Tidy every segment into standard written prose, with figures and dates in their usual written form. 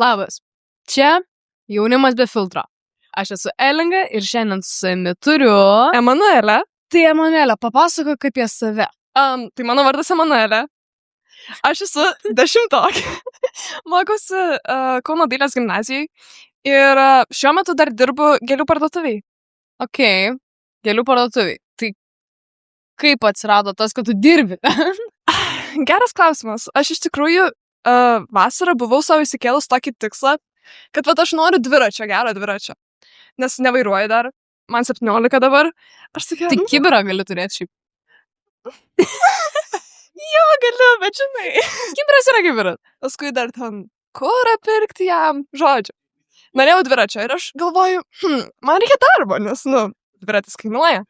Labas. Čia jaunimas be filtro. Aš esu Elinga ir šiandien su savimi turiu... Emanuelė. Tai Emanuelė, papasakok apie save. Tai mano vardas Emanuelė. Aš esu 10-okė. Mokiausi Kauno dailės gimnazijai. Ir šiuo metu dar dirbu gėlių parduotuviai. Ok, gėlių parduotuviai. Tai kaip atsirado tas, kad tu dirbi? Geras klausimas. Aš iš tikrųjų vasarą buvau savo įsikėlus tokį tikslą, kad aš noriu dviračio, gero dviračio. Nes nevairuoju dar. Man 17 dabar. Aš tokia... Tai kibirą gali turėti šiaip. Jo, galiu, bet žinai. Kibiras yra kibiras. Paskui dar ten kurą pirkti jam. Žodžiu. Norėjau dviračio ir aš galvoju, man reikia darbo, nes, dviratis kainuoja.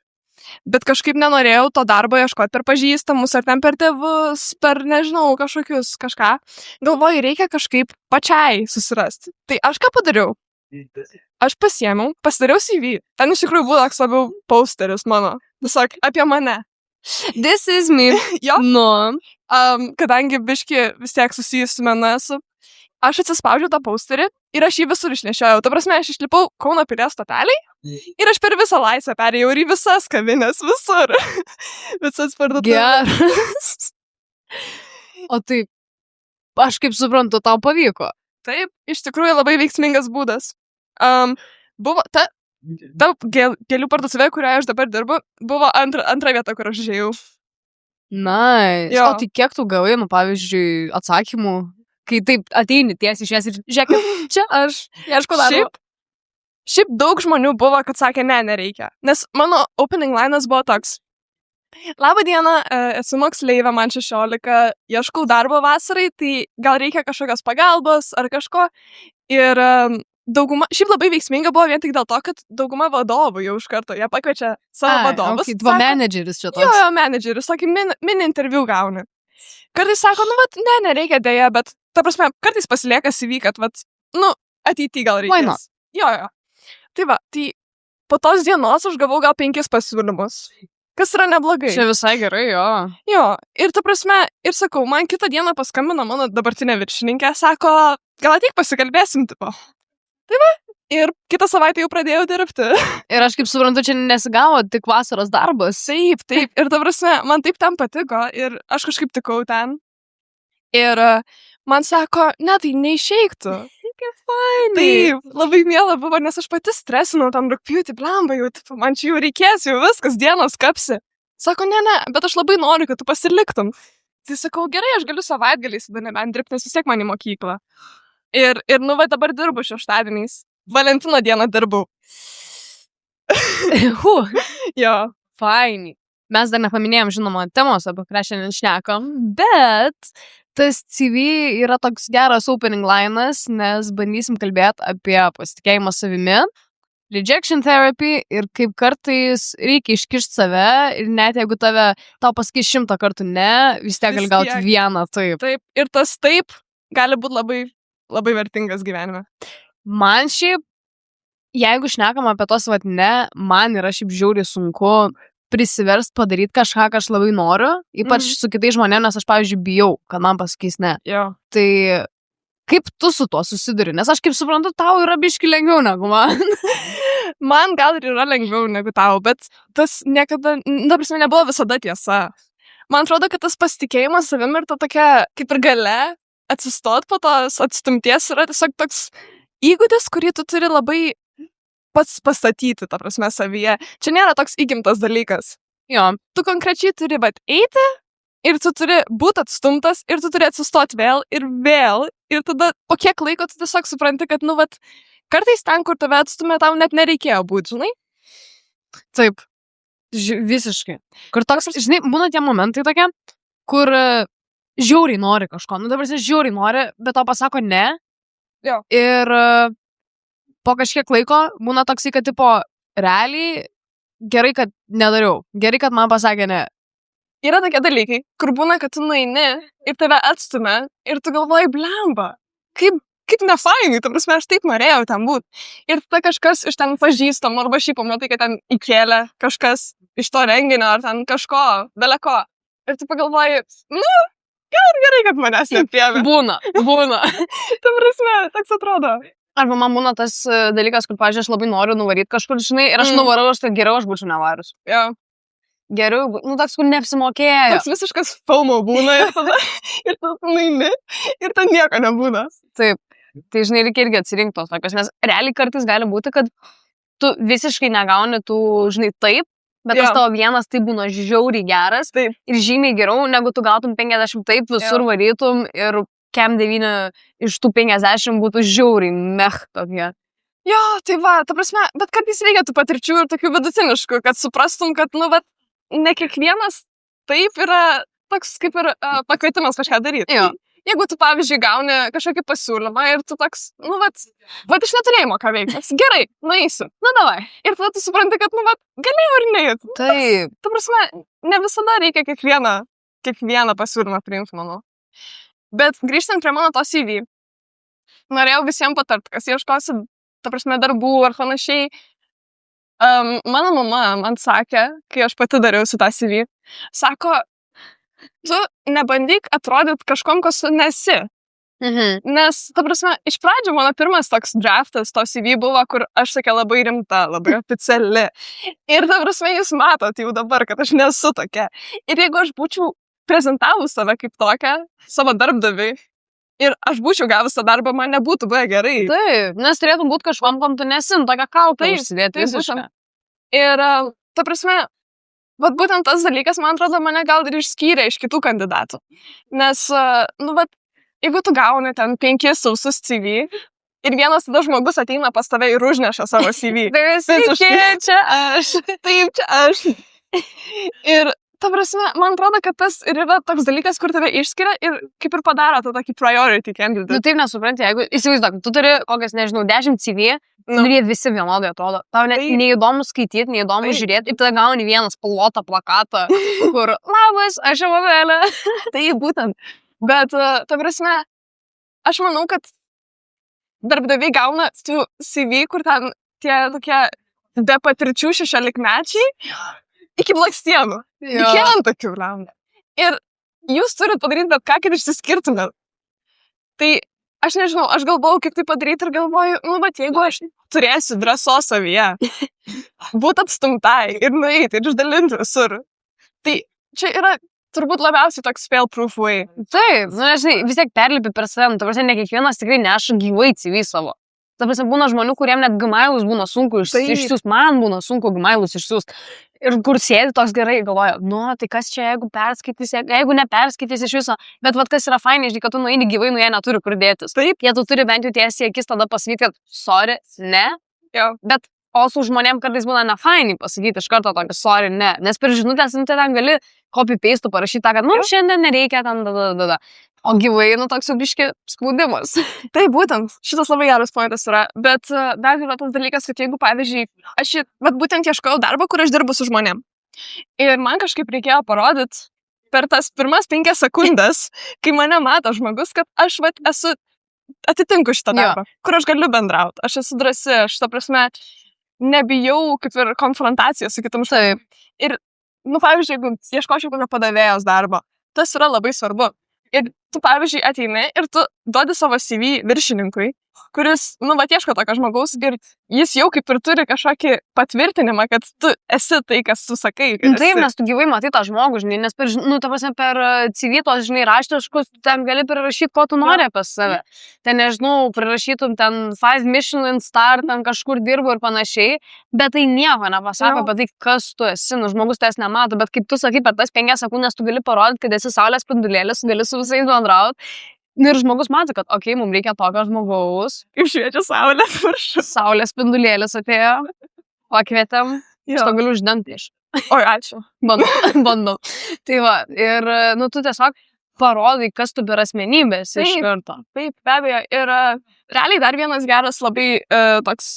Bet kažkaip nenorėjau to darbo ieškoti per pažįstamus, ar ten per tėvus, per, nežinau, kažką. Galvoju, reikia kažkaip pačiai susirasti. Tai aš ką padariau? Aš pasidariau CV. Ten iš tikrųjų buvo toks labiau posteris mano. Tiesiog apie mane. This is me. Jo. Nu. Kadangi biški vis tiek susijus su menu esu, aš atsispaudžiau tą posterį ir aš jį visur išnešiojau. Ta prasme, aš išlipau Kauno pilies stoteliai ir aš per visą laisvę perėjau ir į visas kavinės, visur. Visas parduotuvės. Geras. O tai, aš kaip suprantu, tau pavyko. Taip, iš tikrųjų labai veiksmingas būdas. Buvo ta gėlių parduotuvė, kurioje aš dabar dirbu, buvo antra vieta, kur aš užėjau. Nice. Jo. O tai kiek tu gavai, pavyzdžiui, atsakymų, kai taip ateini tiesiai iš jas ir žiūrėk, čia aš ieškau darbo. Šiaip daug žmonių buvo, kad sakė, nereikia. Nes mano opening line'as buvo toks. Labą dieną, esu moksleivė, man 16, ieškau darbo vasarai, tai gal reikia kažkokios pagalbos ar kažko. Ir dauguma, šiaip labai veiksminga buvo vien tik dėl to, kad dauguma vadovų jau iš karto, jie pakviečia savo vadovus. Okay, tavo menedžeris čia toks. Jo, menedžeris, tokį mini interviu gauni. Kartais sako, nereikia dėja, bet, ta prasme, kartais pasilieka CV, kad, ateity gal reikės. Why not? Jo. Tai tai po tos dienos aš gavau gal 5 pasiūlymus, kas yra neblogai. Čia visai gerai, jo. Jo, ir ta prasme, ir sakau, man kitą dieną paskambino mano dabartinė viršininkė, sako, gal ateik pasikalbėsim, tipo. Tai ir kitą savaitę jau pradėjau dirbti. Ir aš kaip suprantu, čia nesigavo tik vasaros darbas. Taip, ir ta prasme, man taip ten patiko ir aš kažkaip tikau ten. Ir man sako, tai neišeiktų. Kaip fainai. Taip, labai miela buvo, nes aš pati stresinau tam rugpjūtį, blemba, jau, man čia jau reikės, jau viskas, dienos kapsi. Sako, ne, bet aš labai noriu, kad tu pasiliktum. Tai sakau, gerai, aš galiu savaitgaliais tada nebent dirbti, nes vis tiek man į mokyklą. Ir dabar dirbu šeštadieniais. Valentino dieną dirbau. Jo. Fainai. Mes dar nepaminėjom, žinoma, temos, apie kurią šiandien šnekam, bet tas CV yra toks geras opening line'as, nes bandysim kalbėti apie pasitikėjimą savimi, rejection therapy ir kaip kartais reikia iškišti save ir net jeigu tau pasakys 100 kartų ne, vis tiek gali gauti vieną taip. Taip, ir tas taip gali būti labai, labai vertingas gyvenime. Man šiaip, jeigu šnekam apie tos ne, man yra šiaip žiauriai sunku prisiverst padaryti kažką, ką aš labai noriu, ypač su kitais žmonėmis, nes aš, pavyzdžiui, bijau, kad man pasakys ne. Jo. Tai kaip tu su tuo susiduri? Nes aš kaip suprantu, tau yra biški lengviau negu man. Man gal ir yra lengviau negu tau, bet tas niekada, nebuvo visada tiesa. Man atrodo, kad tas pasitikėjimas savim ir ta tokia, kaip ir gale, atsistot po tos atstumties yra tiesiog toks įgūdis, kurį tu turi labai pats pastatyti, ta prasme, savyje. Čia nėra toks įgimtas dalykas. Jo. Tu konkrečiai turi, eiti ir tu turi būti atstumtas ir tu turi atsistoti vėl ir tada po kiek laiko tu tiesiog supranti, kad, kartais ten, kur tave atstumė, tau net nereikėjo būti, žinai? Taip. Visiškai. Kur toks, žinai, būna tie momentai tokie, kur žiauriai nori kažko. Dabar jis žiauriai nori, bet tau pasako ne. Jo. Ir po kažkiek laiko būna toksai, kad tipo, realiai gerai, kad nedariau. Gerai, kad man pasakė ne. Yra tokie dalykai, kur būna, kad tu nueini ir tave atstumia ir tu galvoji, blemba, kaip nefainai, ta prasme, aš taip norėjau ten būti. Ir tada kažkas iš ten pažįstam, arba šiaip pamatai, kad ten įkėlė kažkas iš to renginio, ar ten kažko, beleko. Ir tu pagalvoji, Gerai, kad manęs neapėmė. Būna. Ta prasme, toks atrodo. Arba man būna tas dalykas, kur, pavyzdžiui, aš labai noriu nuvaryti kažkur, žinai, ir aš nuvarau, aš tai geriau aš būčiau nevarus. Jo. Geriau, toks, kur neapsimokėjo. Toks visiškas FOMO būna ir tada nueini ir ten nieko nebūna. Taip, tai žinai, reikia irgi atsirinkti tos tokios, nes realiai kartais gali būti, kad tu visiškai negauni tų, žinai, taip, bet tas tavo vienas tai būna žiauriai geras Taip. ir žymiai geriau, negu tu gautum 50 taip, visur varytum ir kem 9 iš tų 50 būtų žiauriai mech tokie. Jo, tai va, ta prasme, bet kartais reikia tų patirčių ir tokių vidutiniškų, kad suprastum, kad, nu, bet ne kiekvienas taip yra toks kaip ir pakvietimas kažką daryti. Jo. Jeigu tu, pavyzdžiui, gauni kažkokį pasiūlymą ir tu toks, nu, vat iš neturėjimo ką veikti. Gerai, nueisiu. Nu, davai. Ir tada tu supranti, kad, nu, galėjau ir neįt. Taip. Ta prasme, ne visada reikia kiekvieną pasiūlymą priimti, manau. Bet grįžtant prie mano to CV, norėjau visiems patart, kas ieškosi, ta prasme, darbų ar panašiai. Mano mama man sakė, kai aš pati dariausi tą CV, sako, tu nebandyk atrodyti kažkom, kas tu nesi. Nes, ta prasme, iš pradžio mano pirmas toks draftas to CV buvo, kur aš tokia labai rimta, labai oficiali. Ir, ta prasme, jūs matot jau dabar, kad aš nesu tokia. Ir jeigu aš būčiau prezentavus save kaip tokią, savo darbdaviui, ir aš būčiau gavus tą darbą, man nebūtų buvę gerai. Taip, nes turėtum būti kažkom, kam tu nesin, tokia kaukę užsidėti visiškai. Ir, ta prasme, vat būtent tas dalykas, man atrodo, mane gal ir išskyrė iš kitų kandidatų. Nes, nu, vat, jeigu tu gauni ten 5 sausus CV ir vienas tada žmogus ateina pas tave ir užneša savo CV. Čia aš. Taip, čia aš. Ir, ta prasme, man atrodo, kad tas ir yra toks dalykas, kur tave išskiria ir kaip ir padaro tą tokį priority candidate. Nu taip nesupranti, jeigu įsivaizduok, tu turi kokias, nežinau, 10 CV, ir jie visi vienodai atrodo. Tau neįdomu skaityti, neįdomu žiūrėti, ir tada gauni vieną spalvotą plakatą, kur labas, aš jau Avelė. Tai būtent. Bet, ta prasme, aš manau, kad darbdaviai gauna tų CV, kur ten tie tokie be patirčių 16-mečiai iki blakstienų. Iki ant tokių lemda. Ir jūs turit padaryti bet ką, kad išsiskirtumėt. Tai aš nežinau, aš galvojau, kaip tai padaryti ir galvoju, nu, bet jeigu aš turėsiu drąsos savyje, būt atstumtai ir nueiti ir išdalinti visur, tai čia yra turbūt labiausiai toks fail-proof way. Taip, nu, žinai, vis tiek perlipi per save, ta prasme, ne kiekvienas tikrai neša gyvai CV savo. Ta prasme, būna žmonių, kuriem net gmailus būna sunku išsiųst, man būna sunku gmailus išsiųst. Ir kur sėdi toks gerai, galvoja, nu, tai kas čia, jeigu perskaitys, jeigu neperskaitys iš viso, bet vat kas yra fainai, žinai, kad tu nueini gyvai, nu jie neturi kur dėtis. Taip. Jie tu turi bent jau tiesiai akis tada pasakyti, kad sorry, ne, bet o su žmonėm kartais būna nefainai pasakyti iš karto tokį sorry, ne, nes per žinutės, nu, tai ten gali copy-paste parašyti tą, kad mums šiandien nereikia ten, o gyvai, nu, toks jau biški spaudimas. Tai būtent, šitas labai geras pointas yra, bet dar yra tas dalykas, kad jeigu, pavyzdžiui, aš būtent ieškojau darbą, kur aš dirbu su žmonėm. Ir man kažkaip reikėjo parodyti per tas pirmas 5 sekundės, kai mane mato žmogus, kad aš atitinku šitą darbą, kur aš galiu bendrauti. Aš esu drąsi, aš, ta prasme, nebijau kaip ir konfrontacijos su kitam žmonėm. Ir, nu, pavyzdžiui, jeigu ieškočiau kokio padavėjos darbo, tas yra labai svarbu. Ir tu, pavyzdžiui, ateini ir tu duodi savo CV viršininkui, kuris, nu, ieško tokio žmogaus ir jis jau kaip ir turi kažkokį patvirtinimą, kad tu esi tai, kas tu sakai. Taip, nes tu gyvai matai tą žmogų, žinai, nes per, nu, ta prasme, per CV tos, žinai, raštiškus, ten gali prirašyti, ko tu nori apie save. Ten, nežinau, prirašytum ten 5 Michelin star, ten kažkur dirbu ir panašiai, bet tai nieko nepasako apie tai, kas tu esi, nu, žmogus tas nemato, bet kaip tu sakai, per tas 5 sekundės tu gali parodyti, kad esi saulės spindulėlis, gali su visais bendrauti. Ir žmogus mato, kad, okei, mums reikia tokio žmogaus. Kaip šviečia saulė viršų. Saulės spindulėlis atėjo, pakvietėm, aš to galiu uždengti iš. Oi, ačiū. Bandau. Tai va, ir, nu, tu tiesiog parodai, kas tu per asmenybės iš karto. Taip, be abejo. Ir realiai dar vienas geras labai toks,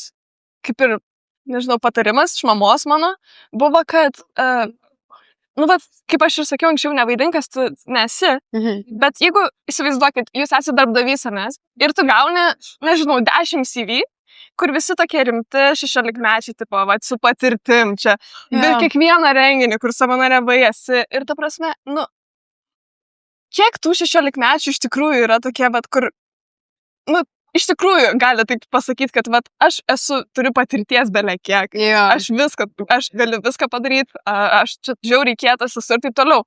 kaip ir, nežinau, patarimas iš mamos mano, buvo, kad nu, bet, kaip aš ir sakiau anksčiau, nevaidinkas tu nesi, bet jeigu įsivaizduokit, jūs esate darbdavys, ar ne, ir tu gauni, nežinau, 10 CV, kur visi tokie rimti 16-mečiai, tipo, su patirtim čia, ir kiekvieną renginį, kur savanoriavai esi, ir ta prasme, nu, kiek tų 16-mečių iš tikrųjų yra tokie, bet kur, nu, iš tikrųjų gali taip pasakyti, kad, vat, turiu patirties beveik kiek. Jo. Aš galiu viską padaryti, aš čia žiauriai kietas esu ir taip toliau.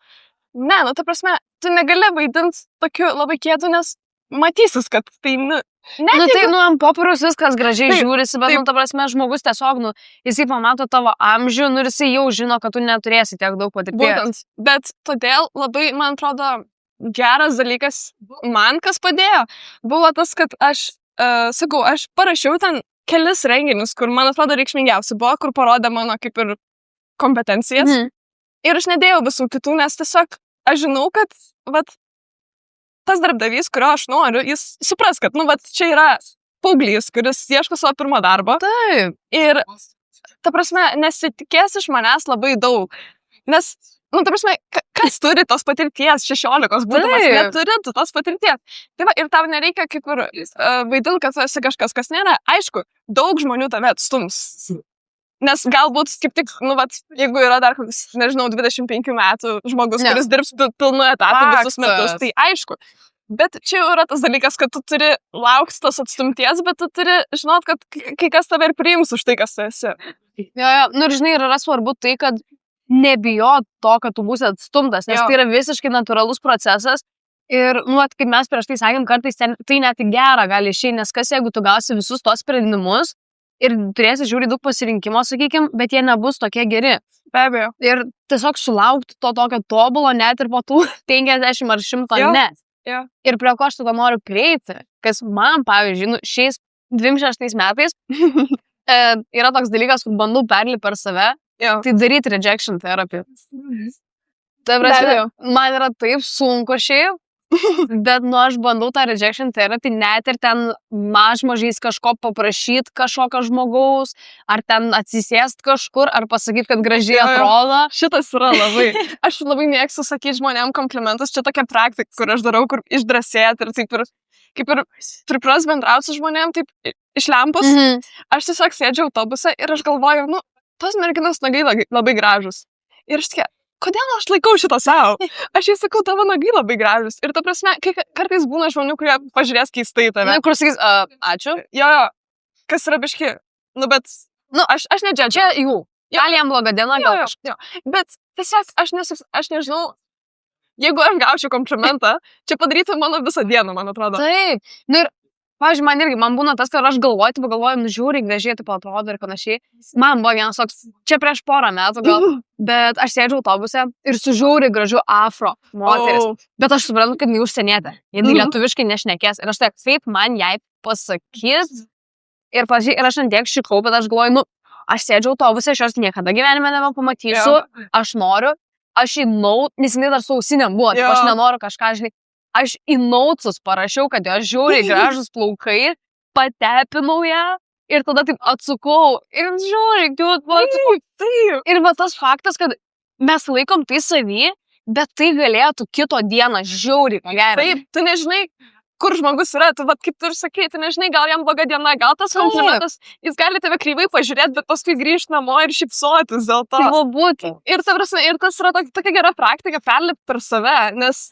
Ne, nu, ta prasme, tu negali vaidinti tokiu labai kietu, nes matysis, kad tai, nu, Nu, tai, nu, ant popieriaus viskas gražiai Taip, žiūrisi, bet, taip. nu, ta prasme, žmogus tiesiog, nu, jisai pamato tavo amžių, nu, ir jisai jau žino, kad tu neturėsi tiek daug patirties. būtent. Bet todėl labai, man atrodo, geras dalykas, man kas padėjo, buvo tas, kad aš parašiau ten kelis renginius, kur, man atrodo, reikšmingiausi buvo, kur parodė mano kaip ir kompetencijas. Mhm. Ir aš nedėjau visų kitų, nes tiesiog aš žinau, kad, vat, tas darbdavys, kurio aš noriu, jis supras, kad, nu, vat, čia yra paauglys, kuris ieško savo pirmo darbo. Taip. Ir, ta prasme, nesitikės iš manęs labai daug. Nes, nu, ta prasme, kas turi tos patirties 16 būdamas, Taip. neturi tu tos patirties. Tai va, ir tau nereikia kaip ir vaidinti, kad tu esi kažkas, kas nėra. Aišku, daug žmonių tave atstums. Nes galbūt, kaip tik, nu, vat, jeigu yra dar, nežinau, 25 metų žmogus, Ne. kuris dirbs pilnu etatu visus Faktas. metus, tai aišku. Bet čia jau yra tas dalykas, kad tu turi laukti tos atstumties, bet tu turi žinot, kad kai kas tave ir priims už tai, kas tu esi. Jo, nu, ir žinai, ir yra svarbu tai, kad nebijot to, kad tu būsi atstumtas, nes Jo. tai yra visiškai natūralus procesas. Ir, nu, vat, kaip mes prieš tai sakėm, kartais tai net į gerą gali išeiti, nes kas jeigu tu gausi visus tos sprendimus ir turėsi žiūri daug pasirinkimo, sakykim, bet jie nebus tokie geri. Be abejo. Ir tiesiog sulaukti to tokio tobulo net ir po tų 50 ar 100 Jo, ne. jo. Ir prie ko aš tada noriu prieiti, kas man, pavyzdžiui, nu, šiais 26 metais yra toks dalykas, kur bandau perlipti per save, Jo. tai daryti rejection therapy. Tai Be prasme, abejo. man yra taip sunku šiaip, bet nu aš bandau tą rejection therapy net ir ten mažais kažko paprašyti kažkokio žmogaus, ar ten atsisėst kažkur, ar pasakyti, kad gražiai Jo, jo. atrodo. Šitas yra labai. Aš labai mėgstu sakyti žmonėm komplimentus. Čia tokia praktika, kur aš darau, kur išdrasėti ir taip ir, kaip ir pripras bendrauti su žmonėm, taip iš lempus. Mhm. Aš tiesiog sėdžiu autobuse ir aš galvoju, nu, tos merginos nagai labai gražus. Ir aš tokia, kodėl aš laikau šitą savo? Aš jai sakau, tavo nagai labai gražus. Ir ta prasme, kartais būna žmonių, kurie pažiūrės keistai į tave. Na, kur sakys, ačiū. Jo, kas yra biški. Nu, bet, Nu, aš nedžiadžiu. Čia jų. Gal jam bloga diena, gal Jo, jo. Bet tiesiog aš nežinau, jeigu aš gaučiau komplimentą, čia padarytų mano visą dieną, man atrodo. Taip. Nu ir, pavyzdžiui, man būna tas, kad aš galvoju, nu žiūri, gražiai taip atrodo ir panašiai. Man buvo vienas toks, čia prieš porą metų gal, bet aš sėdžiu autobuse ir sužiūri gražių afro moteris. O, Bet aš suprantu, kad jinai užsienietė. Jinai lietuviškai nešnekės. Ir aš taip, kaip man jai pasakys. Ir aš ant tiek šikau, bet aš galvoju, nu, aš sėdžiu autobuse, aš jos niekada gyvenime nebepamatysiu. Aš noriu, aš nes jinai dar su ausinėm buvo, Jo. aš nenoriu kažką, žinai. Aš į naucus parašiau, kad jos žiūri gražus plaukai, patepinau ją ir tada taip atsukau ir žiūri, taip. ir va tas faktas, kad mes laikom tai savy, bet tai galėtų kito dieną žiauriai pagerinti. Taip, tu nežinai, kur žmogus yra, tu, vat, kaip tu ir sakai, tu nežinai, gal jam bloga diena, gal tas komplimentas, jis gali tave kreivai pažiūrėti, bet paskui grįžti namo ir šypsotis dėl to. Tai galbūt. Ir, ir tas yra tokia gera praktika perlipti per save, nes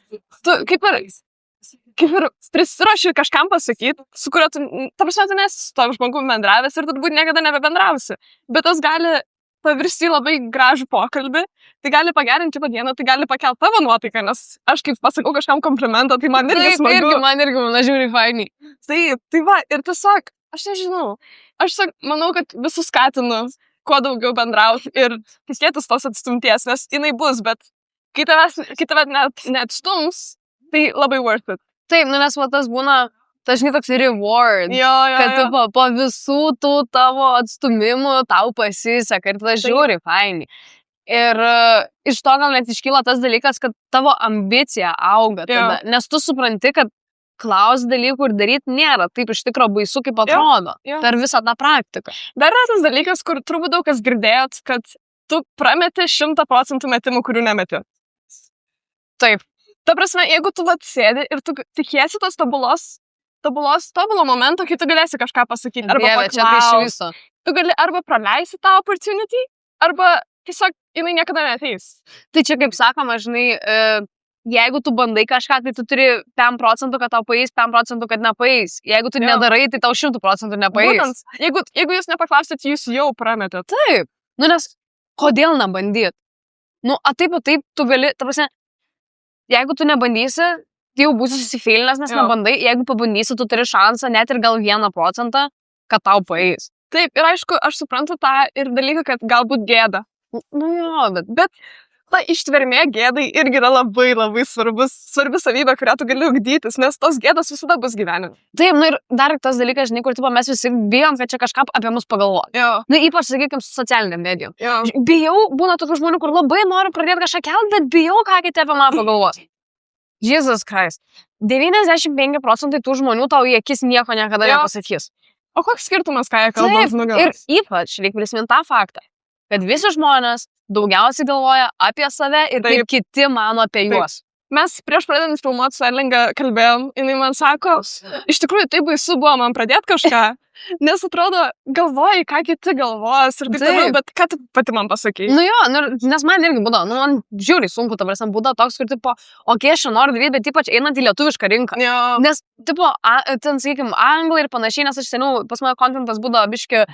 tu kaip ir prisiruoši kažkam pasakyti, su kuriuo tu, ta prasme, tu nesi su to žmogumi bendravęs ir turbūt niekada nebebendrausi. Bet tas gali pavirsti į labai gražų pokalbį, tai gali pagerinti šitą dieną, tai gali pakelti tavo nuotaiką, nes aš kaip pasakau kažkam komplimentą, tai man irgi smagu. Man irgi, žiūri fainai. Tai va, ir tiesiog, aš nežinau, aš manau, kad visus skatinu kuo daugiau bendrauti ir tikėtis tos atstumties, nes jinai bus, bet kai tave net stums, tai labai worth it. Taip, nu nes va tas būna, žinai, toks reward. Jo, Kad tu po visų tų tavo atstumimų tau pasiseka ir tada žiūri fainai. Ir iš to gal net iškyla tas dalykas, kad tavo ambicija auga tada. Nes tu supranti, kad klausti dalykų ir daryti nėra taip iš tikro baisu, kaip atrodo. Jo. Per visą tą praktiką. Dar yra tas dalykas, kur turbūt daug kas girdėjot, kad tu prameti 100% metimų, kurių nemeti. Taip. Ta prasme, jeigu tu vat sėdi ir tu tikiesi tos tobulo momento, kai tu galėsi kažką pasakyti. Arba Dieve, čia tai iš viso. Tu gali arba praleisti tą opportunity, arba tiesiog jinai niekada neateis. Tai čia, kaip sakoma, žinai, jeigu tu bandai kažką, tai tu turi 5%, kad tau paeis, 5%, kad nepaeis. Jeigu tu nedarai, tai tau 100% nepaeis. Būtent, jeigu jūs nepaklausėt, jūs jau prametėt. Taip. Nu, nes kodėl nebandyt? Nu, taip, tu gali, ta prasme, jeigu tu nebandysi, tai jau būsi susifeilinęs, nes nebandai. Jeigu pabandysi, tu turi šansą net ir gal 1%, kad tau paeis. Taip, ir aišku, aš suprantu tą ir dalyką, kad galbūt gėda. Nu, jo, bet ta ištvermė gėdai irgi yra labai svarbi savybė, kurią tu gali ugdytis, nes tos gėdos visada bus gyvenime. Taip, nu ir dar tas dalykas, žinai, kur tipo, mes visi bijom, kad čia kažką apie mus pagalvoti. Nu, ypač, sakykime, su socialiniam medijom. Bijau, būna tokių žmonių, kur labai nori pradėti kažką kelti, bet bijau, ką kiti apie mane pagalvos. Jesus Christ. 95% tų žmonių tau į akis nieko niekada nepasakys. O koks skirtumas, ką jie kalba ant nugaros? Ir ypač, reikia prisiminti tą faktą, kad visi žmonės daugiausiai galvoja apie save ir kaip kiti mano apie juos. Mes prieš pradedant filmuoti su Erlinga kalbėjom, jinai man sako, iš tikrųjų taip baisu buvo man pradėti kažką, nes atrodo, galvoji, ką kiti galvos ir taip toliau, bet ką tu pati man pasakei? Nu jo, nes man irgi būdavo, man žiūri sunku, ta prasme, būdavo toks, kur tipo, aš čia noriu daryti, bet ypač einant į lietuvišką rinką. Nes, tipo, ten, sakykim, anglai ir panašiai, nes aš seniau, pas mane kontentas būdavo biški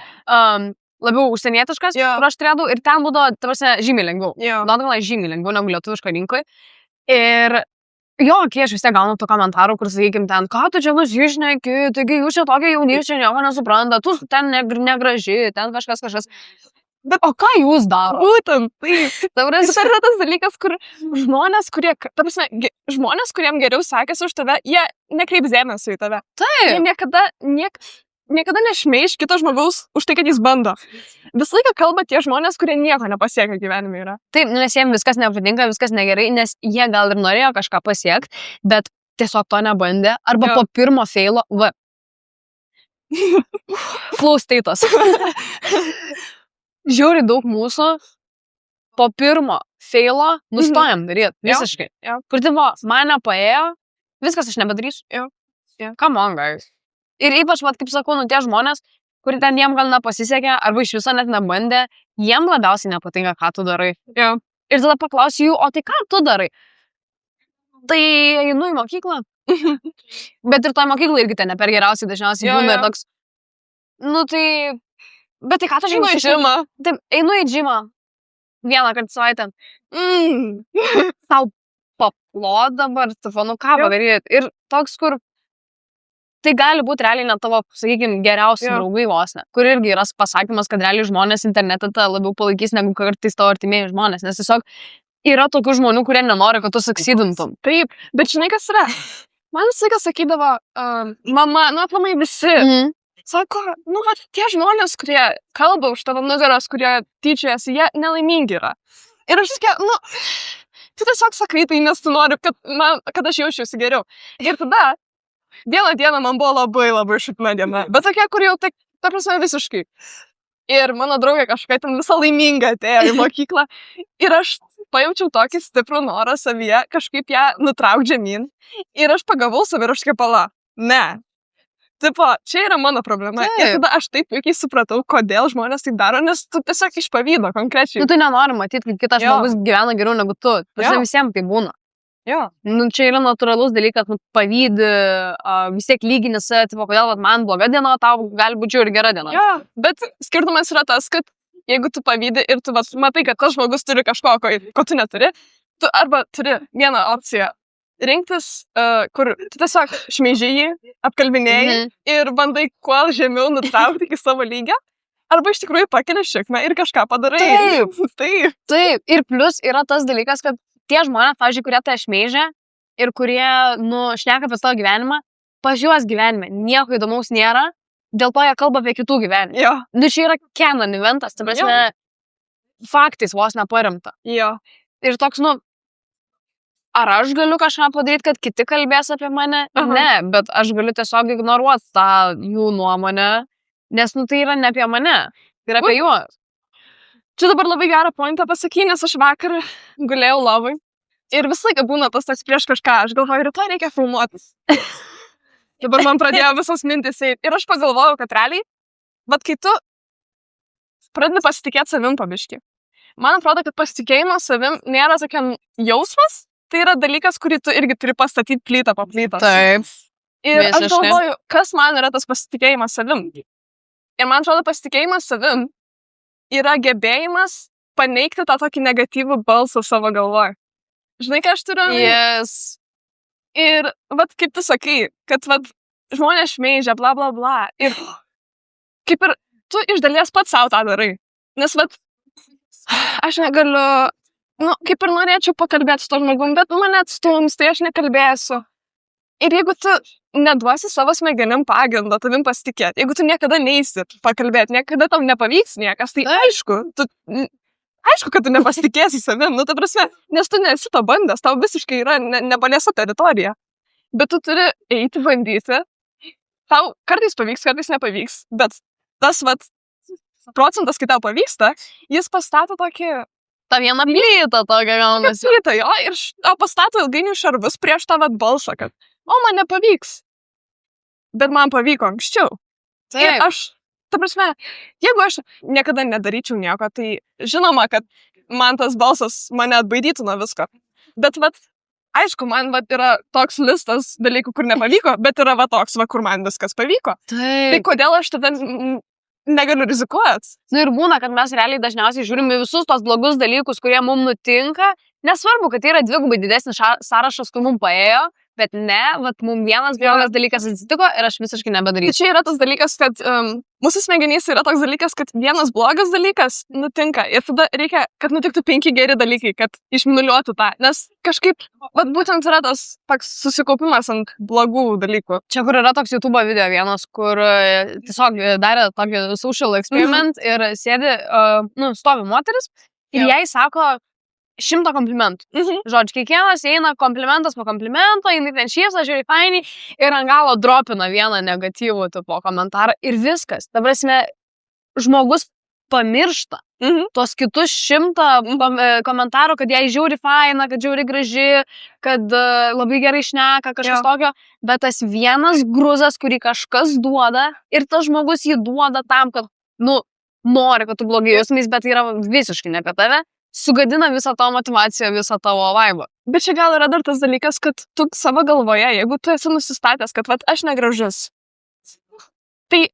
labiau užsienietiškas, kur aš turėdavau, ir ten būdavo, ta prasme, žymiai lengviau. Žymiai lengviau negu lietuviško rinkoje. Ir jo, kai aš vis tiek gaunu tų komentarų, kur, sakykim, ten, ką tu čia nusišneki, taigi jūs čia tokia jaunystė, nieko nesupranta, tu ten negraži, ten kažkas. Bet o ką jūs daro? Būtent, taip. Tai yra tas dalykas, kur žmonės, kuriem geriau sekėsi už tave, jie nekreips dėmesio į tave. Taip. Jie niekada nešmeiš kito žmogaus už tai, kad jis bando. Visą laiką kalba tie žmonės, kurie nieko nepasiekia gyvenime yra. Taip, nes jiems viskas nepatinka, viskas negerai, nes jie gal ir norėjo kažką pasiekti, bet tiesiog to nebandė. Arba po pirmo feilo, klausteitas. Žiūri daug mūsų, po pirmo feilo nustojam daryti, visiškai. Kur tipo, man nepaėjo, viskas aš nebedarysiu. Come on, guys. Ir ypač, kaip sakau, tie žmonės, kurie ten jiem gal nepasisekė, arba iš viso net nebandė, jiem labiausiai nepatinka, ką tu darai. Ir tada paklausiu jų, o tai ką tu darai? Tai einu į mokyklą. Bet ir toj mokyklai irgi ten ne per geriausiai dažniausiai būna ir toks. Nu tai... Bet tai ką tu žinai? Einu į džimą. Taip, einu į džimą. Vieną kartą savaitę. Tau paplot dabar, nu ką padaryti? Ir toks, kur... Tai gali būti realiai net tavo, sakykime, geriausi draugai vos ne. Kur irgi yra pasakymas, kad realiai žmonės internete labiau palaikys negu kartais tavo artimieji žmonės. Nes tiesiog yra tokių žmonių, kurie nenori, kad tu succeedintum. Taip, bet žinai, kas yra? Man visą laiką sakydavo, mama, aplamai visi. Sako, tie žmonės, kurie kalba už tavo nugaros, kurie tyčiojasi, jie nelaimingi yra. Ir aš sakiau, tu tiesiog sakai tai, nes tu nori, kad aš jaučiuosi geriau. Ir tada vieną dieną man buvo labai šutna diena, bet tokia, kur jau, ta prasme, visiškai. Ir mano draugė kažkokia ten visą laimingą atėjo į mokyklą. Ir aš pajaučiau tokį stiprų norą savyje, kažkaip ją nutraukti žemyn. Ir aš pagavau savį ir aš kaip pala. Ne. Tipo, čia yra mano problema. Ir tada aš taip puikiai supratau, kodėl žmonės tai daro, nes tu tiesiog iš pavydo konkrečiai. Nu, tu nenori matyti, kad kitas žmogus gyvena geriau negu tu. Visiems tai būna. Nu, čia yra natūralus dalykas, pavydi, vis tiek lygini save, tipo, kodėl man bloga diena, tau gali būti ir gera diena. Bet skirtumas yra tas, kad jeigu tu pavydi ir tu matai, kad tas žmogus turi kažko, ko tu neturi, tu arba turi vieną opciją rinktis, kur tu tiesiog šmeiži jį, apkalbinėjai ir bandai kuo žemiau nutraukti iki savo lygio, arba iš tikrųjų pakeli šikną ir kažką padarai. Taip. Ir plus yra tas dalykas, kad tie žmonės, pavyzdžiui, kurie tai šmeižia ir kurie, šneka apie savo gyvenimą, pas juos gyvenime nieko įdomaus nėra, dėl to jie kalba apie kitų gyvenimą. Nu, čia yra canon eventas, tai prasme, faktais vos neparemta. Ir toks, ar aš galiu kažką padaryti, kad kiti kalbės apie mane? Ne, bet aš galiu tiesiog ignoruoti tą jų nuomonę, nes, tai yra ne apie mane, tai yra apie juos. Čia dabar labai gerą pointą pasakyti, nes aš vakar gulėjau lovai ir visą laiką būna tas toks prieš kažką, aš galvoju, rytoj reikia filmuotis. Dabar man pradėjo visos mintis eiti ir aš pagalvojau, kad realiai, bet kai tu pradedi pasitikėti savim pabiški, man atrodo, kad pasitikėjimas savim nėra tokia jausmas, tai yra dalykas, kurį tu irgi turi pastatyti plytą po plytos. Taip. Ir aš visiškai. galvoju, kas man yra tas pasitikėjimas savim. Ir man atrodo, pasitikėjimas savim yra gebėjimas paneigti tą tokį negatyvų balsą savo galvoje. Žinai, ką aš turiu? Yes. Ir, vat, kaip tu sakai, kad, vat, žmonės šmeižia, bla, bla, bla. Ir kaip ir tu iš dalies pats savo tą darai. Nes, vat, aš negaliu, nu, kaip ir norėčiau pakalbėti su to žmogum, bet mane atstums, tai aš nekalbėsiu. Ir jeigu tu neduosi savo smegenim pagrindo tavim pasitikėti, jeigu tu niekada neisi pakalbėti, niekada tau nepavyks niekas, tai aišku, kad tu nepasitikėsi savim, nu, ta prasme, nes tu nesi to bandęs, tau visiškai yra nepaliesta teritorija. Bet tu turi eiti, bandyti, tau kartais pavyks, kartais nepavyks, bet tas, vat, procentas, kai tau pavyksta, jis pastato tokį... Ta viena plyta tokia gaunasi. Plyta, jo, ir pastato ilgainiui šarvus prieš tą vat balsą, kad, o, man nepavyks. Bet man pavyko anksčiau. Ir Taip. aš, ta prasme, jeigu aš niekada nedaryčiau nieko, tai žinoma, kad man tas balsas mane atbaidytų nuo visko. Bet, vat, aišku, man, vat, yra toks listas dalykų, kur nepavyko, bet yra, va, toks, va, kur man viskas pavyko. Tai Taip. kodėl aš tada negaliu rizikuoti? Nu ir būna, kad mes realiai dažniausiai žiūrime visus tos blogus dalykus, kurie mums nutinka. Nesvarbu, kad tai yra dvigubai didesnis sąrašas, kur mums paėjo, bet ne, vat, mums vienas blogas dalykas atsitiko ir aš visiškai Tai nebedarysiu. čia yra tas dalykas, kad mūsų smegenys yra toks dalykas, kad vienas blogas dalykas nutinka ir tada reikia, kad nutiktų 5 geri dalykai, kad išminuliuotų tą. Nes kažkaip, vat, būtent yra tas toks susikaupimas ant blogų dalykų. Čia, kur yra toks YouTube video vienas, kur tiesiog darė tokį social experiment ir sėdi, nu, stovi moteris ir jai sako 100 komplimentų. Žodžiu, kiekvienas eina komplimentas po komplimento, jinai ten šypso, žiūri fainiai ir ant galo dropina vieną negatyvų tipo komentarą ir viskas. Ta prasme, žmogus pamiršta tos kitus 100 komentarų, kad jai žiūri faina, kad žiūri graži, kad labai gerai šneka, kažkas tokio, bet tas vienas gruzas, kurį kažkas duoda ir tas žmogus jį duoda tam, kad, nu, nori, kad tu blogai jausmais, bet tai yra visiškai ne apie tave. Sugadina visą tavo motivaciją, visą tavo vaibą. Bet čia gal yra dar tas dalykas, kad tu savo galvoje, jeigu tu esi nusistatęs, kad vat, aš negražus, tai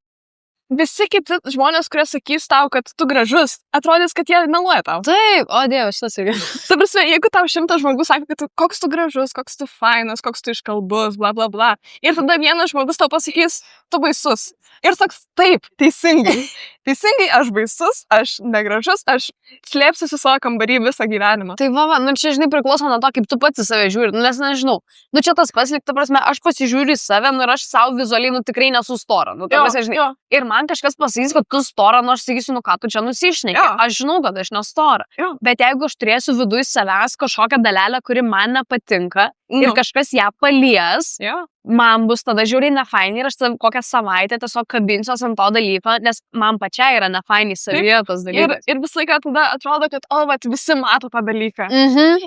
visi kiti žmonės, kurie sakys tau, kad tu gražus, atrodys, kad jie meluoja tau. Taip, o Dieve, šitas irgi. Ta prasme, jeigu tau 100 žmogus sako, kad tu, koks tu gražus, koks tu fainas, koks tu iškalbus, bla bla bla, ir tada vienas žmogus tau pasakys, tu baisus. Ir toks, taip, teisingai. Teisingai, aš baisus, aš negražus, aš slėpsiuosi savo kambarį visą gyvenimą. Tai va, nu čia, žinai, priklauso nuo to, kaip tu pats į save žiūri, nu, nes nežinau. Nu čia tas pats, ta prasme, aš pasižiūriu į save, nu ir aš savo vizualiai, nu tikrai nesu stora. Nu, ta prasme, žinai, ir man kažkas pasakys, kad tu stora, nu aš sakysiu, nu ką tu čia nusišneki. Aš žinau, kad aš nestora. Bet jeigu aš turėsiu viduj savęs kažkokią dalelę, kuri man nepatinka ir kažkas ją palies, man bus tada žiūriai nefainiai ir aš kokią savaitę tiesiog kabinsiuos ant to dalyko, nes man pačiai yra nefainiai savyje tas dalykas. Ir visą laiką tada atrodo, kad, o, vat, visi mato tą dalyką.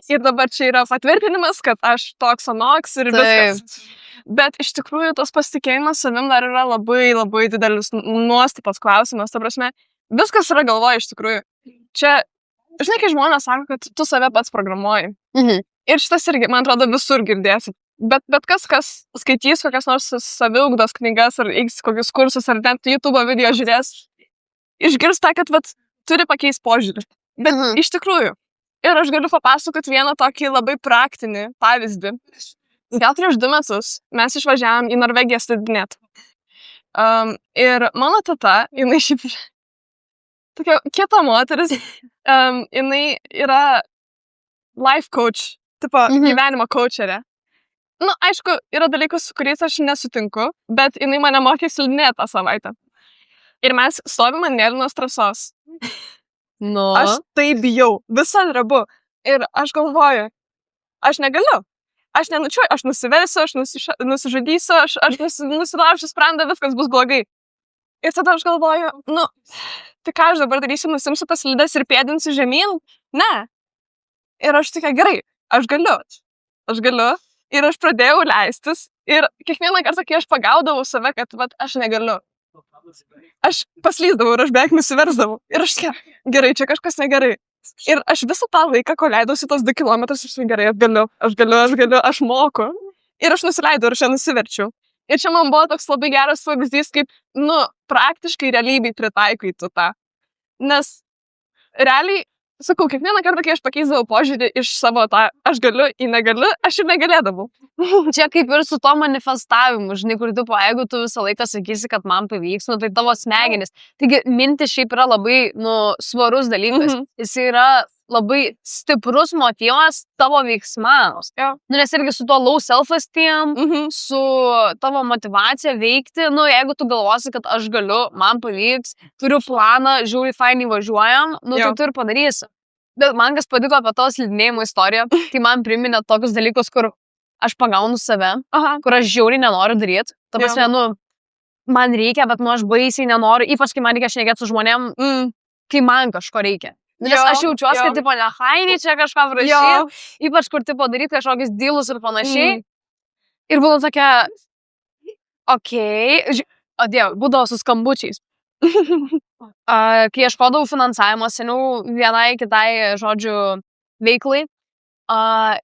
Ir dabar čia yra patvirtinimas, kad aš toks anoks ir viskas. Bet iš tikrųjų tas pasitikėjimas savim dar yra labai, labai didelis nuostapas klausimas. Ta prasme, viskas yra galvoje iš tikrųjų. Čia, žinai, kai žmonės sako, kad tu save pats programuoji. Ir šitas irgi, man atrodo, visur girdėsi. Bet kas skaitys kokias nors saviugdos knygas ar kokius kursus ar net YouTube video žiūrės, išgirs tą, kad vat, turi pakeisti požiūrį. Bet iš tikrųjų. Ir aš galiu papasakoti vieną tokį labai praktinį pavyzdį. Gal prieš 2 metus mes išvažiavom į Norvegiją slidinėti. Ir mano teta, jinai šiaip tokia kita moteris, jinai yra life coach, tipo gyvenimo coacherė. Nu, aišku, yra dalykus, su kuriais aš nesutinku, bet jinai mane mokė slidinėti tą savaitę. Ir mes stovim ant mėlynos trasos. Nu. Aš tai bijau, visą drebu. Ir aš galvoju, aš negaliu. Aš nenučiuoju, aš nusiversiu, aš nusižudysiu, aš nusilaušiu sprandą, viskas bus blogai. Ir tada aš galvoju, nu, tai ką aš dabar darysiu, nusimsiu tas slides ir pėdinsiu žemyn? Ne. Ir aš tokia, gerai, aš galiu. Ir aš pradėjau leistis. Ir kiekvieną kartą, kai aš pagaudavau save, kad vat, aš negaliu. Aš paslysdavau ir aš beveik nusiversdavau. Ir aš tokia, gerai, čia kažkas negerai. Ir aš visą tą laiką, ko leidausi tos 2 kilometrus, aš gerai, aš galiu, aš moku. Ir aš nusileidau ir aš ją nusiverčiau. Ir čia man buvo toks labai geras pavyzdys, kaip, praktiškai realybėj pritaikai tu tą. Nes realiai, sakau, kiekvieną kartą, kai aš pakeisdavau požiūrį iš savo tą aš galiu į negaliu, aš ir negalėdavau. Čia kaip ir su to manifestavimu, žinai, kur tu, jeigu tu visą laiką sakysi, kad man pavyks, tai tavo smegenis. Taigi, mintis šiaip yra labai, svarus dalykas. Jis yra labai stiprus motyvas tavo veiksmams. Nes irgi su to low self-esteem, su tavo motivacija veikti, jeigu tu galvosi, kad aš galiu, man pavyks, turiu planą, žiūri, fainai važiuojam, tai tu ir padarysi. Bet man kas patiko apie tavo slidinėjimo istoriją, tai man priminė tokius dalykus, kur aš pagaunu save, kur aš žiauriai nenoriu daryti. Ta prasme, man reikia, bet aš baisiai nenoriu, ypač kai man reikia šnekėti su žmonėm, kai man kažko reikia. Nes aš jaučiuosi, kad, tipo, nehainiai čia kažką prašyti, ypač kur, tipo, daryti kažkokius dealus ir panašiai. Ir buvo tokia, o Dieve, būdavo su skambučiais. Kai ieškodavau finansavimo seniau vienai kitai, žodžiu, veiklai,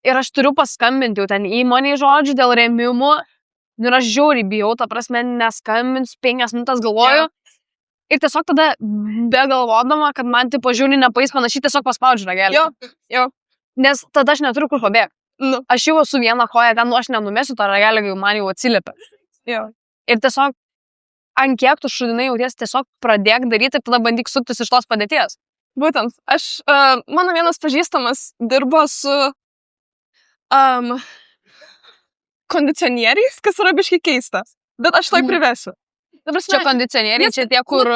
ir aš turiu paskambinti jau ten įmonei, žodžiu, dėl rėmimų, ir aš žiauriai bijau, ta prasme, neskambinsiu 5 minutės galvoju. Ir tiesiog tada, begalvodama, kad man, tipo, žiūri nepais panašiai, tiesiog paspaudžiu ragelį. Nes tada aš neturiu kur pabėgti. Aš jau esu viena koja ten, aš nenumesiu tą ragelį, kai man jau atsiliepia. Ir tiesiog, ant kiek tu šudinai jauties, tiesiog pradėk daryti ir tada bandyk suktis iš tos padėties. Būtent, mano vienas pažįstamas dirbo su kondicionieriais, kas yra biškai keista. Bet aš tai privesiu. Čia kondicionieriai, čia tie, kur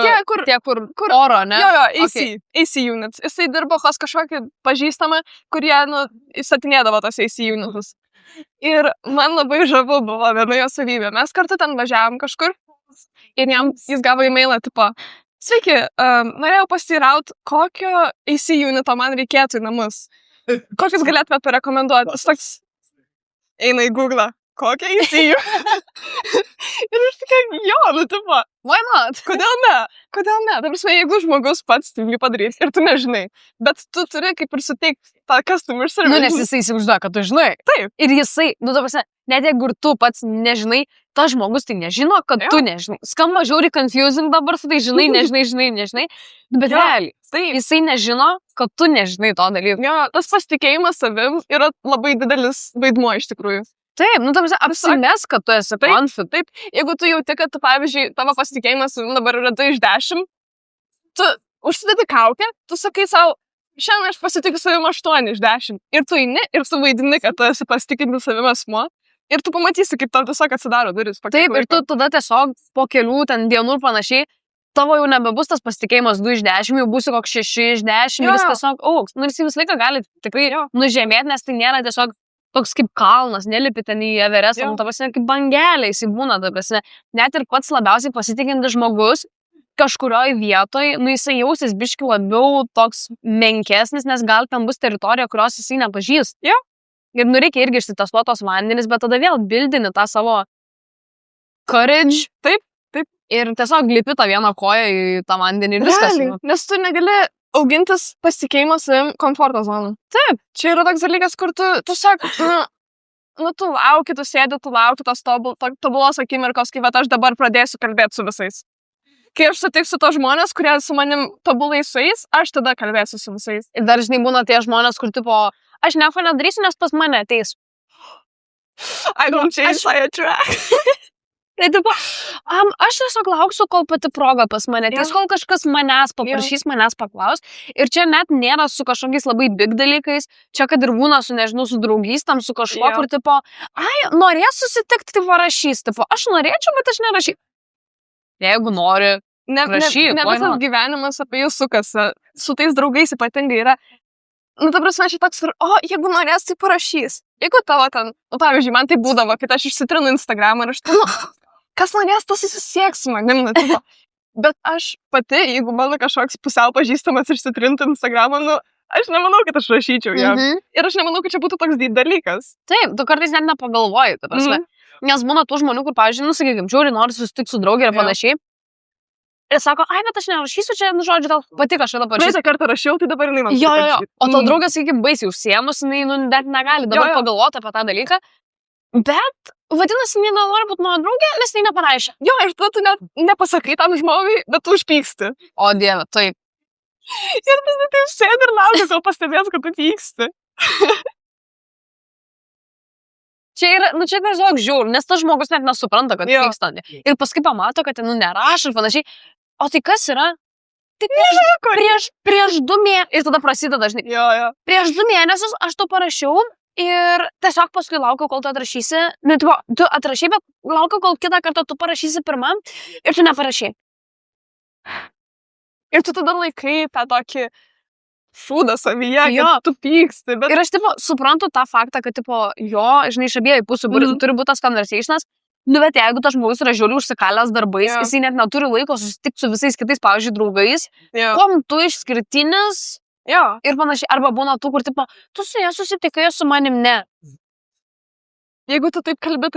oro, ne? AC units. Jisai dirbo pas kažkokį pažįstamą, kurie, įstatinėdavo tos AC unitus. Ir man labai žavu buvo viena jo savybė. Mes kartu ten važiavom kažkur ir jis gavo e-mailą, tipo, sveiki, norėjau pasiteirauti, kokio AC unito man reikėtų į namus. Kokius galėtumėt parekomenduoti? Jis toks eina į Google. Kokia įsijų? Ir aš tokia, tipo, why not? Kodėl ne? Ta prasme, jeigu žmogus pats tai padarys ir tu nežinai, bet tu turi kaip ir suteikti tą customer service. Nes jisai įsivaizduoja, kad tu žinai. Taip. Ir jisai, ta prasme, net jeigu ir tu pats nežinai, tas žmogus tai nežino, kad tu nežinai. Skamba žiauriai confusing dabar su tai žinai, nežinai. Bet realiai, jisai nežino, kad tu nežinai to dalyko. Tas pasitikėjimas savim yra labai didelis vaidmuo iš tikrųjų. Taip, apsimes, kad tu esi confident. Taip, jeigu tu jauti, kad, pavyzdžiui, tavo pasitikėjimas dabar yra 2 iš 10, tu užsidedi kaukę, tu sakai savo, šiandien aš pasitikiu savim 8 iš 10. Ir tu eini ir tu vaidini, kad tu esi pasitikinti savim asmuo. Ir tu pamatysi, kaip tau tiesiog atsidaro duris. Taip, ir tu tada tiesiog po kelių ten dienų ir panašiai, tavo jau nebebus tas pasitikėjimas 2 iš 10, jau būsi koks 6 iš 10 ir jis tiesiog auks. Jis visą laiką gali tikrai nužemėti, nes tai nėra tiesiog toks kaip kalnas, nelipi ten į Everestą, ta prasme, kaip bangelė jisai būna, ta prasme. Net ir pats labiausiai pasitikintis žmogus kažkurioje vietoje, jisai jausis biški labiau toks menkesnis, nes gal ten bus teritorija, kurios jisai nepažįst. Ir reikia irgi išsitestuoti tos vandenis, bet tada vėl bildini tą savo courage. Taip. Ir tiesiog lipi tą vieną koją į tą vandenį ir viskas. Nes tu negali augintis pasitikėjimą savim komforto zoną. Taip. Čia yra toks dalykas, kur tu sakai, tu lauki, tu sėdi, tu lauki tos tobulos akimirkos, kai aš dabar pradėsiu kalbėti su visais. Kai aš sutiksiu tos žmonės, kurie su manim tobulai sueis, aš tada kalbėsiu su visais. Ir dar žinai būna tie žmonės, kur tipo, aš nieko nedarysiu, nes pas mane ateis. I don't change my track. Tai tipo, aš tiesiog lauksiu, kol pati proga pas mane ateis, kol kažkas manęs paprašys, manęs paklaus. Ir čia net nėra su kažkokiais labai big dalykais, čia kad ir būna su, nežinau, su draugystam, su kažkuo, kur tipo, norės susitikti, tai rašys, tipo, aš norėčiau, bet aš nerašysiu. Jeigu nori, rašyk. Ne visas gyvenimas apie jų sukasi, su tais draugais ypatingai yra. Ta prasme, čia toks, jeigu norės, tai parašys. Jeigu tavo ten, pavyzdžiui, man tai būdavo, kad aš išsitrinu Instagramą ir aš ten, kas norės, tas susisieks su manim, Bet aš pati, jeigu mano kažkoks pusiau pažįstamas išsitrinti Instagramą, aš nemanau, kad aš rašyčiau jam. Ir aš nemanau, kad čia būtų toks dalykas. Taip, tu kartais net nepagalvoji, ta prasme. Nes būna tų žmonių, kur, pavyzdžiui, sakykime, žiūri, nori susitikti su draugė ir panašiai. Ir sako, ai, bet aš nerašysiu čia, nu, žodžiu, tau patiko, aš tada parašysiu. Praeitą kartą rašiau, tai dabar jinai man Jo. O to Mm. draugas, sakykim, baisiai užsiemus, jinai, nu, net negali dabar Jo. pagalvoti apie tą dalyką. Bet, vadinasi, jinai nenori būti mano draugė, nes tai neparašė. Jo, ir tada tu net nepasakai tam žmogui, bet tu užpyksti. O dieve, taip. Ir vis taip sėdi ir laukia, kol pastebės, kad tu pyksti. Čia yra, nu, čia tiesiog žiūr, nes tas žmogus net nesupranta, kad Jo. vyksta. Ir paskui pamato, kad, nu, nerašo ir panašiai. O tai kas yra? Tai prieš 2 mėnesius. Ir tada prasideda, žinai, Jo. prieš 2 mėnesius aš tau parašiau ir tiesiog paskui laukiau, kol tu atrašysi. Nu, tu atrašy, bet laukiau, kol kitą kartą tu parašysi pirmam ir tu neparašy. Ir tu tada laikai tą tokį šūdą savyje, Jo. kad tu pyksti, bet... Ir aš, tipo, suprantu tą faktą, kad, tipo, jo, žinai, iš abiejų pusių turi būti tas conversationas. Nu, bet jeigu tas žmogus yra žiauriai užsikalęs darbais, Jo. jisai net neturi laiko susitikti su visais kitais, pavyzdžiui, draugais, Jo. kuom tu išskirtinis Jo. ir panašiai. Arba būna tų, kur, tipo, tu su jie susitikai, su manim ne. Jeigu tu taip kalbi,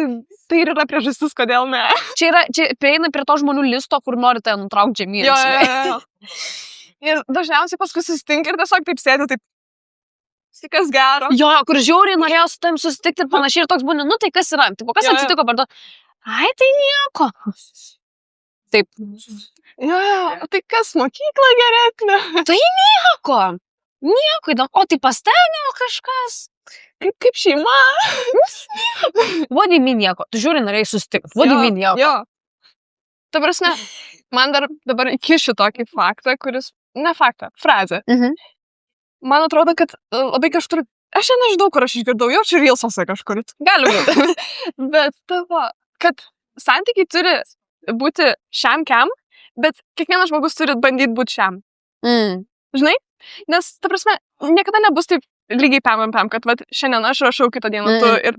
tai ir yra priežastis, kodėl ne. Čia prieina prie to žmonių listo, kur norite nutraukti žemyn. Jo. Ir dažniausiai paskui susitinka ir tiesiog taip sėdi, taip... Kas gero. Jo, kur žiauriai norėjo su tavim susitikti ir panašiai ir toks būni, nu tai kas yra? Tipo, kas Jo. atsitiko per to? Ai, tai nieko. Taip. Jo. Tai kas, mokykla geresnė? Nieko. Nieko įdomu. O tai pas ten jau kažkas. Kaip šeima. What do you mean nieko? Tu žiūri, norėjai susitikti. What do you mean nieko? Jo. Ta prasme, man dar dabar įkišiu tokį faktą, kuris... Ne faktą, frazę. Man atrodo, kad labai kažkur... Aš nežinau, kur aš išgirdau, jau čia Reels'ose kažkur. Gali būti. Bet tavo, kad santykiai turi būti šiam kiam, bet kiekvienas žmogus turi bandyti būti šiam. Žinai? Nes, ta prasme, niekada nebus taip lygiai pam, kad vat, šiandien aš rašau, kitą dieną tu ir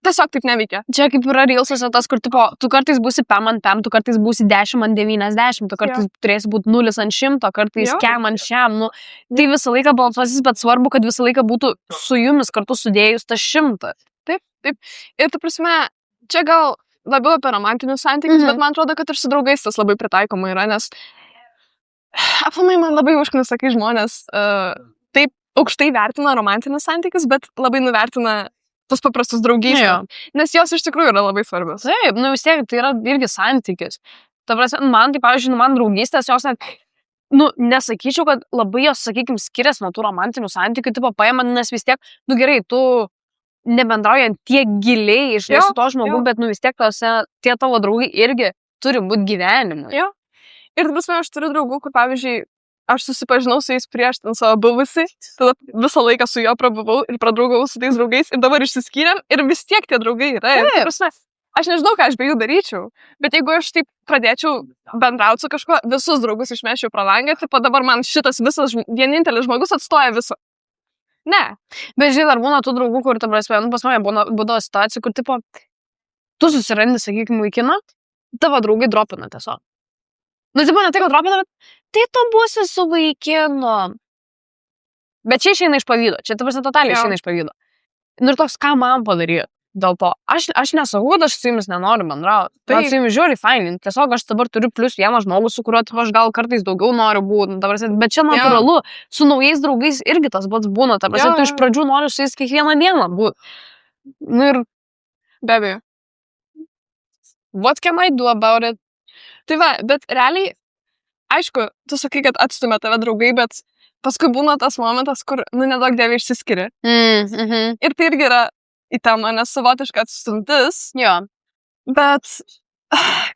tiesiog taip neveikia. Čia kaip yra Reels'ose tas, kur tipo, tu kartais būsi pam ant pam, tu kartais būsi 10 ant 90, tu kartais turėsi būti 0 ant 100, kartais Jo. kiam ant šiam. Nu, tai visą laiką balansuosis, bet svarbu, kad visą laiką būtų su jumis kartu sudėjus tas 100. Taip. Ir ta prasme, čia gal labiau apie romantinius santykius, bet man atrodo, kad ir su draugais tas labai pritaikoma yra, nes aplamai man labai užknisa, kai žmonės taip aukštai vertina romantinius santykius, bet labai nuvertina tos paprastus draugystės. Nes jos iš tikrųjų yra labai svarbios. Taip, nu vis tiek tai yra irgi santykis. Ta prasme, man, tai pavyzdžiui, man draugystės jos net, nu, nesakyčiau, kad labai jos, sakykim, skiriasi nuo tų romantinių santykių, tipo paima, nes vis tiek, nu gerai, tu nebendraujant tiek giliai iš su to žmogu, bet nu vis tiek tie tavo draugai irgi turi būti gyvenimui. Jo. Ir, ta prasme, aš turiu draugų, kur, pavyzdžiui, aš susipažinau su jais prieš ten savo buvusi, tada visą laiką su juo prabuvau ir pradraugavau su tais draugais ir dabar išsiskyrėm ir vis tiek tie draugai yra. Ir, ta prasme, aš nežinau, ką aš be jų daryčiau, bet jeigu aš taip pradėčiau bendrauti su kažkuo, visus draugus išmešiau pro langą, tai dabar man šitas visas vienintelis žmogus atstoja visą. Ne. Bet žinai, dar būna tų draugų, kur, ta prasme, nu, pas mane būdavo situacija, kur, tipo, tu susirandi, sakykime, vaikiną, tavo draugai dropina tiesiog. Nu, tai būna tai, kad dropina, bet tai tu būsi su vaikinu. Bet čia išeina iš pavydo. Čia, ta prasme, totaliai išeina iš pavydo. Nu, ir toks, ką man padaryti dėl to. Aš nesakau, kad aš su jumis nenoriu bendrauti. Tai su jumis žiūri fainai. Tiesiog aš dabar turiu +1 žmogų, su kuriuo aš gal kartais daugiau noriu būti. Bet čia natūralu. Su naujais draugais irgi tas pats būna. Ta prasme, tu iš pradžių nori su jais kiekvieną dieną būti. Nu ir... Be abejo. What can I do about it? Tai va, bet realiai, aišku, tu sakai, kad atstumė tave draugai, bet paskui būna tas momentas, kur, nu, nedaug dievai išsiskiria. Ir tai irgi yra į temą, nes savotiška atstumtis. Jo. Bet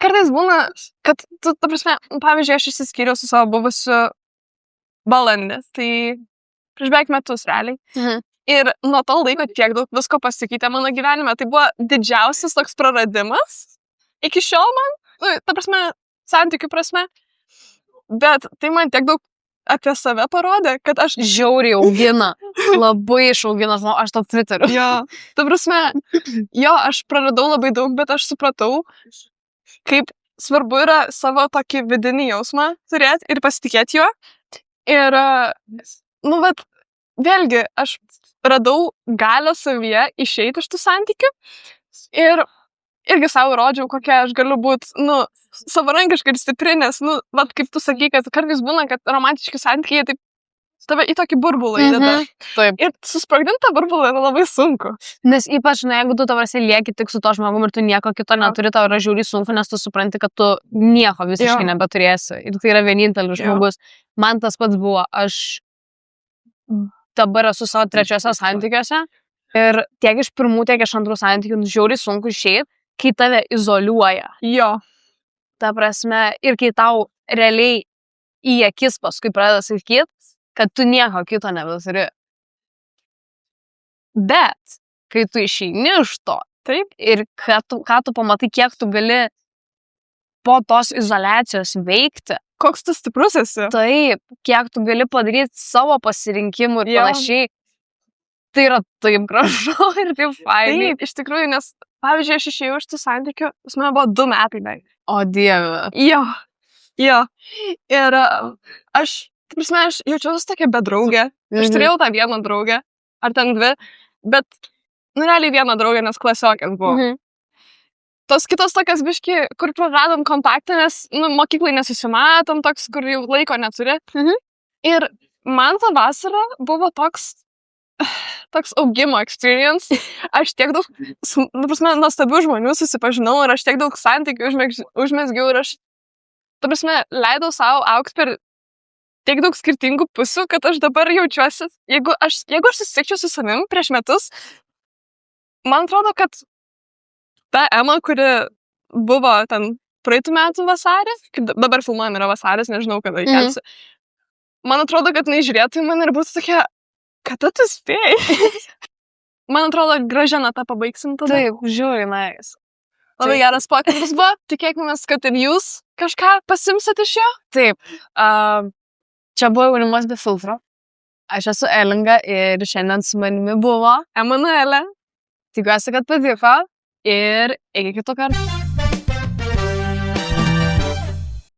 kartais būna, kad tu, ta prasme, pavyzdžiui, aš išsiskyriau su savo buvusiu balandį, tai prieš beveik metus realiai. Ir nuo to laiko tiek daug visko pasikeitė mano gyvenime. Tai buvo didžiausias toks praradimas iki šiol man, nu, ta prasme, santykių prasme. Bet tai man tiek daug apie save parodė, kad aš... Žiauriai augina. Labai išaugina, aš tau pritariu. Jo, ta prasme, jo, aš praradau labai daug, bet aš supratau, kaip svarbu yra savo tokį vidinį jausmą turėti ir pasitikėti juo. Ir, nu, bet vėlgi, aš radau galią savyje išeiti iš tų santykių irgi savo rodžiau, kokia aš galiu būti, nu, savarankiškai ir stipri, nes, nu, vat kaip tu sakai, kad kartais būna, kad romantiški santykiai taip tave į tokį burbulą įdeda. Taip. Ir susprogdinti tą burbulą yra labai sunku. Nes ypač, na, jeigu tu tavrasi lieki tik su to žmogum ir tu nieko kito neturi, tau yra žiauriai sunku, nes tu supranti, kad tu nieko visiškai nebeturėsi. Ir tai yra vienintelis žmogus. Man tas pats buvo. Aš dabar esu savo trečiose santykiuose ir tiek iš pirmų, tiek iš antrų santykių žiauriai sunku išeiti, kai tave izoliuoja. Jo. Ta prasme, ir kai tau realiai į akis paskui pradeda sakyti, kad tu nieko kito nebeturi. Bet, kai tu išeini iš to, Taip. ir ką tu pamatai, kiek tu gali po tos izoliacijos veikti, Koks tu stiprus esi. taip, kiek tu gali padaryti savo pasirinkimų ir Jo. panašiai, tai yra taip gražu ir taip fainai. Taip, iš tikrųjų, nes, pavyzdžiui, aš išėjau iš tų santykių, pas mane buvo 2 metai beveik. O dieve. Jo. Ir aš, ta prasme, aš jaučiausi tokia bedraugė. Aš turėjau tą vieną draugę, ar ten 2, bet, nu, realiai vieną draugę, nes klasiokės buvo. Tos kitos tokias biški, kur praradom kontaktą, nes, nu, mokyklai nesusimatom, toks, kur jau laiko neturi. Ir man ta vasara buvo toks augimo experience. Aš tiek daug, nu, prasme, nuostabių žmonių susipažinau ir aš tiek daug santykių užmesgiau ir aš, ta prasme, leidau savo augti per tiek daug skirtingų pusių, kad aš dabar jaučiuosi, jeigu aš susitikčiau su savim prieš metus, man atrodo, kad ta Ema, kuri buvo ten praeitų metų vasarį, kaip dabar filmuojam yra vasaris, nežinau, kada įkelsiu, man atrodo, kad jinai žiūrėtų į mane ir būtų tokia, kada tu spėjai? Man atrodo, gražią natą pabaigsim tada. Taip, žiūri, nice. Labai geras pokalbis buvo, tikėkimės, kad ir jūs kažką pasimsit iš jo. Taip, čia buvo Jaunimas be filtro. Aš esu Elinga ir šiandien su manimi buvo Emanuelė. Tikiuosi, kad patiko ir iki kito karto.